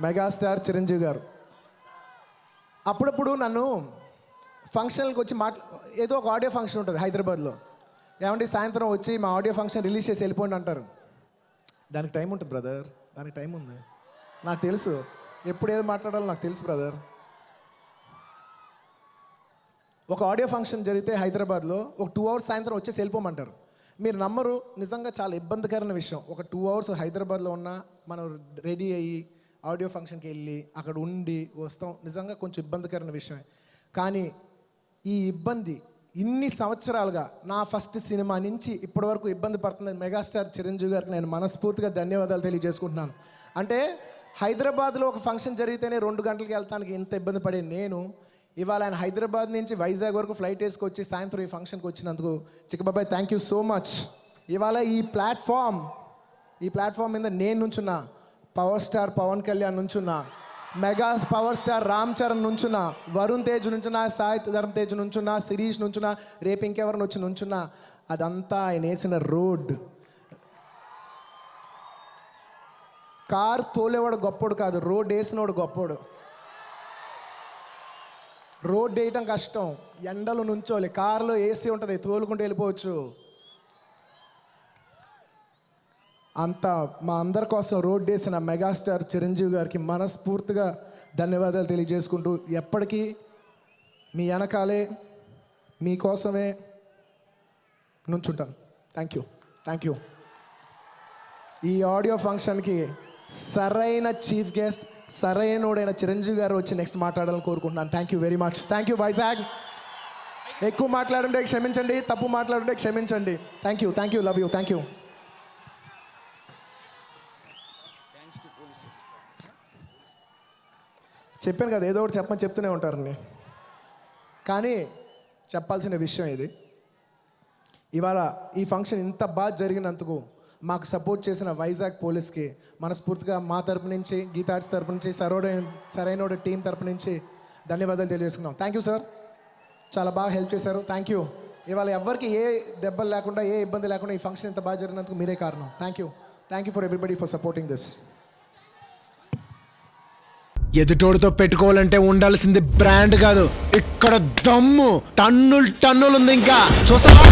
Megastar Chiranjeevi గారు అప్పుడప్పుడు నన్ను ఫంక్షన్కి వచ్చి ఏదో ఒక ఆడియో ఫంక్షన్ ఉంటుంది హైదరాబాద్లో. ఏమంటే సాయంత్రం వచ్చి మా ఆడియో ఫంక్షన్ రిలీజ్ చేసి వెళ్ళిపోండి అంటారు. దానికి టైం ఉంటుంది బ్రదర్, దానికి టైం ఉంది. నాకు తెలుసు ఎప్పుడు ఏదో మాట్లాడాలో నాకు తెలుసు బ్రదర్. ఒక ఆడియో ఫంక్షన్ జరిగితే హైదరాబాద్లో ఒక 2 hours సాయంత్రం వచ్చేసి వెళ్ళిపోమంటారు. మీరు నమ్మరు, నిజంగా చాలా ఇబ్బందికరమైన విషయం. ఒక 2 hours హైదరాబాద్లో ఉన్నా మనం రెడీ అయ్యి ఆడియో ఫంక్షన్కి వెళ్ళి అక్కడ ఉండి వస్తాం, నిజంగా కొంచెం ఇబ్బందికరమైన విషయమే. కానీ ఈ ఇబ్బంది ఇన్ని సంవత్సరాలుగా నా ఫస్ట్ సినిమా నుంచి ఇప్పటి వరకు ఇబ్బంది పడుతుంది మెగాస్టార్ చిరంజీవి గారికి నేను మనస్ఫూర్తిగా ధన్యవాదాలు తెలియజేసుకుంటున్నాను. అంటే హైదరాబాద్లో ఒక ఫంక్షన్ జరిగితేనే 2 గంటలకి వెళ్తానికి ఇంత ఇబ్బంది పడే నేను ఇవాళ ఆయన హైదరాబాద్ నుంచి వైజాగ్ వరకు ఫ్లైట్ వేసుకొచ్చి సాయంత్రం ఈ ఫంక్షన్కి వచ్చినందుకు చిక్కబాబాయ్ థ్యాంక్ యూ సో మచ్. ఇవాళ ఈ ప్లాట్ఫామ్ మీద నేను నుంచున్నా, పవర్ స్టార్ పవన్ కళ్యాణ్ నుంచున్నా, mega power star Ram Charan నుంచున్నా, వరుణ్ తేజ్ నుంచున్నా, సాయి ధర్మ తేజ్ నుంచున్నా, శిరీష్ నుంచున్నా, రేపు ఇంకెవరిని వచ్చి నుంచున్నా, అదంతా ఆయన వేసిన రోడ్. కార్ తోలేవాడు గొప్పోడు కాదు, రోడ్ వేసినోడు గొప్పోడు. రోడ్ వేయటం కష్టం, ఎండలు నుంచోలి, కారులో ఏసీ ఉంటుంది, తోలుకుంటూ వెళ్ళిపోవచ్చు. అంతా మా అందరి కోసం రోడ్ వేసిన మెగాస్టార్ చిరంజీవి గారికి మనస్ఫూర్తిగా ధన్యవాదాలు తెలియజేసుకుంటూ ఎప్పటికీ మీ వెనకాలే మీకోసమే నుంచుంటాను. Thank you. ఈ ఆడియో ఫంక్షన్కి సరైన చీఫ్ గెస్ట్ సరైనోడైన చిరంజీవి గారు వచ్చి నెక్స్ట్ మాట్లాడాలని కోరుకుంటున్నాను. Thank you very much. Thank you Vizag. ఎక్కువ మాట్లాడుంటే క్షమించండి, తప్పు మాట్లాడుంటే క్షమించండి. Thank you love you. Thank you. చెప్పాను కదా ఏదో ఒకటి చెప్పమని చెప్తూనే ఉంటారండి, కానీ చెప్పాల్సిన విషయం ఇది. ఇవాళ ఈ ఫంక్షన్ ఇంత బాగా జరిగినందుకు మాకు సపోర్ట్ చేసిన వైజాగ్ పోలీస్కి మనస్ఫూర్తిగా మా తరపు నుంచి, గీతార్ట్స్ తరపు నుంచి, సరైన టీం తరపు నుంచి ధన్యవాదాలు తెలియజేసుకున్నాం. థ్యాంక్ యూ సార్, చాలా బాగా హెల్ప్ చేశారు. Thank you. ఇవాళ ఎవరికి ఏ దెబ్బలు లేకుండా ఏ ఇబ్బంది లేకుండా ఈ ఫంక్షన్ ఇంత బాగా జరిగినందుకు మీరే కారణం. Thank you for everybody for supporting this. ఎదుటోడితో పెట్టుకోవాలంటే ఉండాల్సింది బ్రాండ్ కాదు, ఇక్కడ దమ్ము టన్నులు ఉంది. ఇంకా చూస్తావా?